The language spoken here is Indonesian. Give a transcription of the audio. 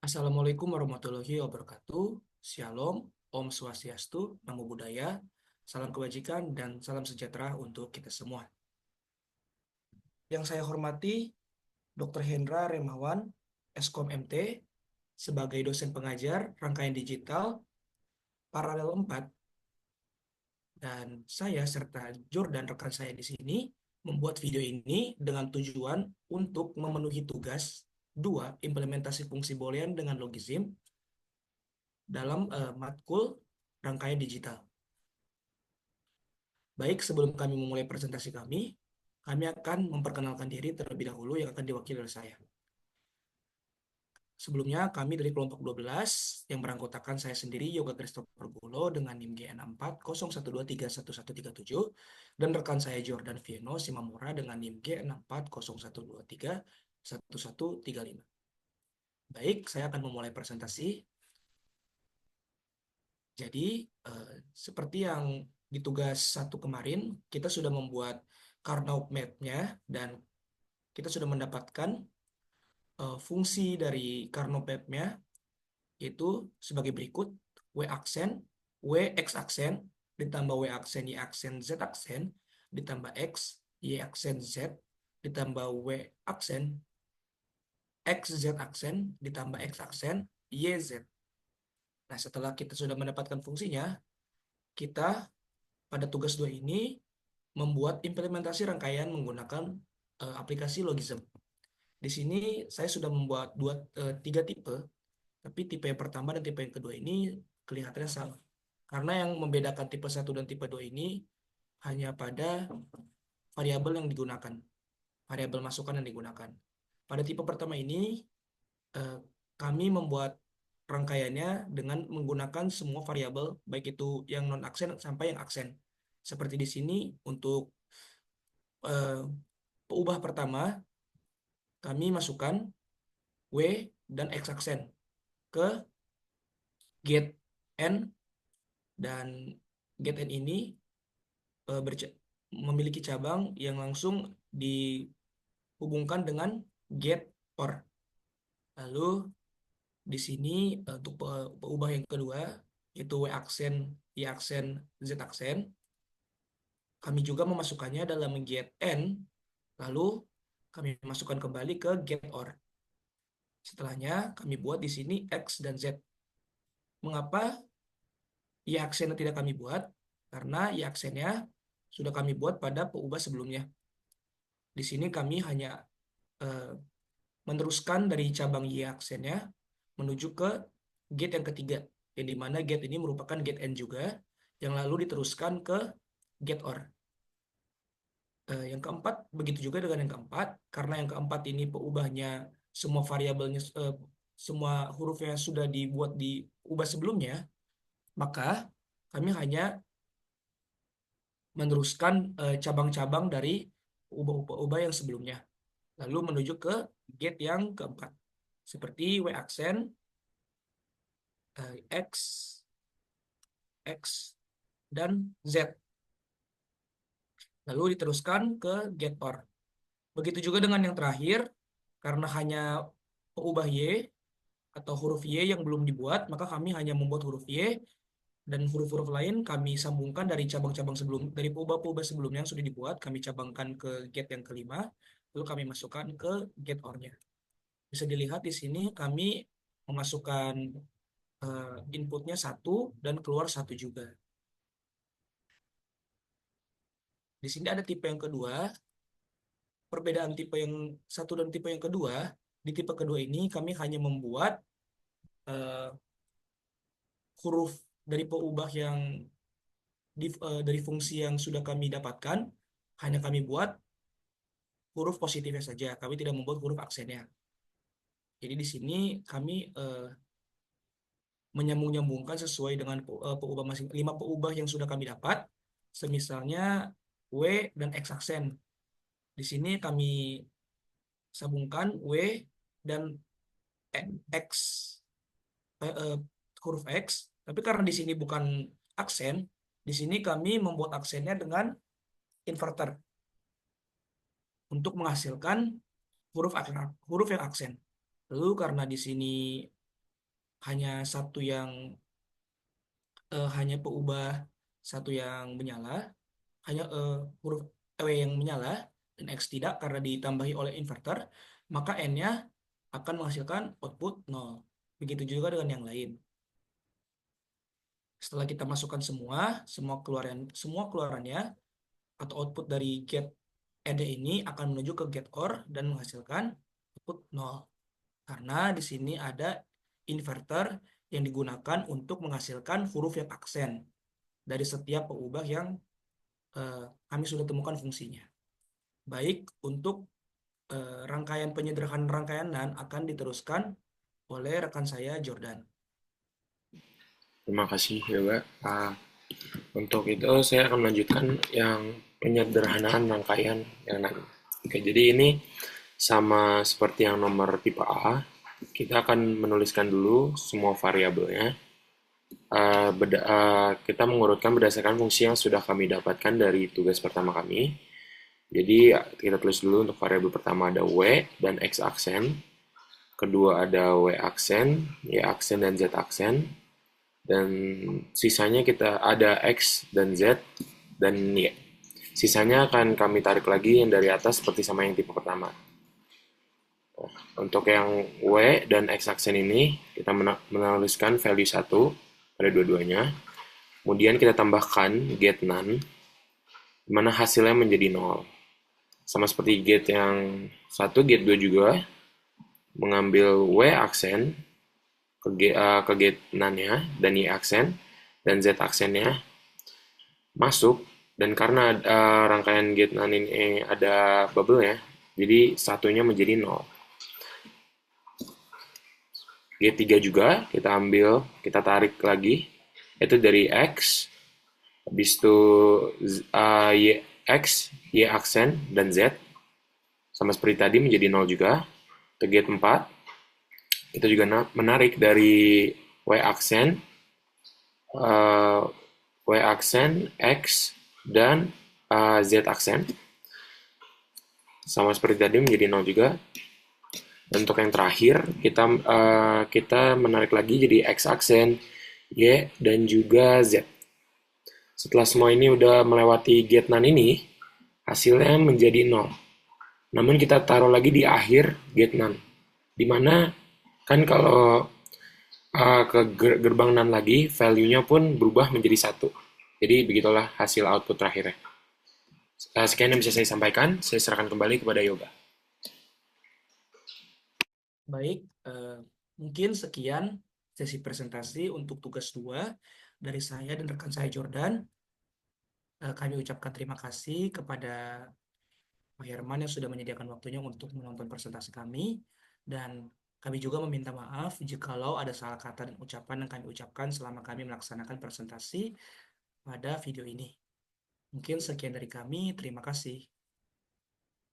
Assalamualaikum warahmatullahi wabarakatuh. Shalom, Om Swastiastu, Namo Buddhaya, salam kebajikan dan salam sejahtera untuk kita semua. Yang saya hormati Dr. Hendra Remawan, Eskom MT, sebagai dosen pengajar rangkaian digital Paralel 4, dan saya serta Jordan rekan saya di sini membuat video ini dengan tujuan untuk memenuhi tugas 2 implementasi fungsi boolean dengan logism dalam matkul rangkaian digital. Baik, sebelum kami memulai presentasi kami akan memperkenalkan diri terlebih dahulu yang akan diwakili oleh saya. Sebelumnya, kami dari kelompok 12 yang beranggotakan saya sendiri, Yoga Christopher Gulo dengan NIM G6401231137 dan rekan saya Jordan Vieno Simamura dengan NIM G6401231135. Baik, saya akan memulai presentasi. Jadi, seperti yang di tugas 1 kemarin, kita sudah membuat Carnot map-nya dan kita sudah mendapatkan fungsi dari Carnot map-nya itu sebagai berikut: W aksen, W X aksen, ditambah W aksen, Y aksen, Z aksen, ditambah X, Y aksen, Z, ditambah W aksen, X, Z aksen, ditambah X aksen, Y, Z. Nah, setelah kita sudah mendapatkan fungsinya, kita pada tugas 2 ini membuat implementasi rangkaian menggunakan aplikasi Logism. Di sini saya sudah membuat 3 tipe, tapi tipe yang pertama dan tipe yang kedua ini kelihatannya sama. Karena yang membedakan tipe 1 dan tipe 2 ini hanya pada variabel yang digunakan, variabel masukan yang digunakan. Pada tipe pertama ini, eh, kami membuat rangkaiannya dengan menggunakan semua variabel, baik itu yang non-aksen sampai yang aksen. Seperti di sini, untuk eh, peubah pertama, kami masukkan W dan X aksen ke get N, dan get N ini memiliki cabang yang langsung dihubungkan dengan get OR. Lalu di sini untuk peubah yang kedua, yaitu W aksen, Y aksen, Z aksen, kami juga memasukkannya dalam get N, lalu kami masukkan kembali ke get OR. Setelahnya kami buat di sini X dan Z. Mengapa Y aksennya tidak kami buat? Karena Y aksennya sudah kami buat pada peubah sebelumnya. Di sini kami hanya eh, meneruskan dari cabang Y aksennya menuju ke gate yang ketiga, yang dimana gate ini merupakan gate N juga, yang lalu diteruskan ke gate OR. Yang keempat, begitu juga dengan yang keempat, karena yang keempat ini peubahnya semua variabelnya, semua hurufnya sudah dibuat di ubah sebelumnya, maka kami hanya meneruskan cabang-cabang dari ubah-ubah yang sebelumnya, lalu menuju ke gate yang keempat, seperti W aksen, X, X, dan Z. Lalu diteruskan ke get OR. Begitu juga dengan yang terakhir, karena hanya peubah Y atau huruf Y yang belum dibuat, maka kami hanya membuat huruf Y, dan huruf-huruf lain kami sambungkan dari cabang-cabang sebelum, dari peubah-peubah sebelumnya yang sudah dibuat, kami cabangkan ke get yang kelima, lalu kami masukkan ke get OR-nya. Bisa dilihat di sini kami memasukkan inputnya satu dan keluar satu juga. Di sini ada tipe yang kedua. Perbedaan tipe yang satu dan tipe yang kedua, di tipe kedua ini kami hanya membuat eh, huruf dari peubah yang dari fungsi yang sudah kami dapatkan, hanya kami buat huruf positifnya saja. Kami tidak membuat huruf aksennya. Jadi di sini kami menyambung-nyambungkan sesuai dengan peubah masing 5 peubah yang sudah kami dapat. Semisalnya W dan X aksen. Di sini kami sambungkan W dan X, eh, eh, huruf X, tapi karena di sini bukan aksen, di sini kami membuat aksennya dengan inverter untuk menghasilkan huruf yang aksen. Lalu karena di sini hanya satu yang hanya peubah satu yang menyala, hanya huruf W yang menyala dan X tidak karena ditambahi oleh inverter, maka N-nya akan menghasilkan output 0. Begitu juga dengan yang lain. Setelah kita masukkan semua keluarannya atau output dari get ED ini akan menuju ke get OR dan menghasilkan output 0. Karena di sini ada inverter yang digunakan untuk menghasilkan huruf yang aksen dari setiap peubah yang kami sudah temukan fungsinya. Baik, untuk rangkaian penyederhanaan rangkaian NAND akan diteruskan oleh rekan saya Jordan. Terima kasih ya, Mbak. Untuk itu saya akan melanjutkan yang penyederhanaan rangkaian yang nanti. Oke, jadi ini sama seperti yang nomor tipe A, kita akan menuliskan dulu semua variabelnya. Kita mengurutkan berdasarkan fungsi yang sudah kami dapatkan dari tugas pertama kami. Jadi kita tulis dulu untuk variabel pertama ada W dan X aksen, kedua ada W aksen, Y aksen, dan Z aksen, dan sisanya kita ada X dan Z dan Y. Sisanya akan kami tarik lagi yang dari atas seperti sama yang tipe pertama. Untuk yang W dan X aksen ini, kita menuliskan value 1 pada dua-duanya. Kemudian kita tambahkan get none, di mana hasilnya menjadi 0. Sama seperti get yang 1, get 2 juga, mengambil W aksen ke get none-nya, dan Y aksen, dan Z aksennya masuk, dan karena rangkaian get none ini ada bubble-nya, jadi satunya menjadi 0. G3 juga kita tarik lagi, itu dari X, habis itu Y, X, Y aksen, dan Z, sama seperti tadi menjadi 0 juga. Ke G4, kita juga menarik dari W aksen, W aksen, X, dan Z aksen, sama seperti tadi menjadi 0 juga. Dan untuk yang terakhir, kita menarik lagi jadi X aksen, Y, dan juga Z. Setelah semua ini udah melewati get none ini, hasilnya menjadi 0. Namun kita taruh lagi di akhir get none. Dimana kan kalau ke gerbang NAND lagi, value-nya pun berubah menjadi 1. Jadi begitulah hasil output terakhirnya. Sekian yang bisa saya sampaikan, saya serahkan kembali kepada Yoga. Baik, mungkin sekian sesi presentasi untuk tugas 2 dari saya dan rekan saya Jordan. Kami ucapkan terima kasih kepada Pak Herman yang sudah menyediakan waktunya untuk menonton presentasi kami, dan kami juga meminta maaf jikalau ada salah kata dan ucapan yang kami ucapkan selama kami melaksanakan presentasi pada video ini. Mungkin sekian dari kami, terima kasih.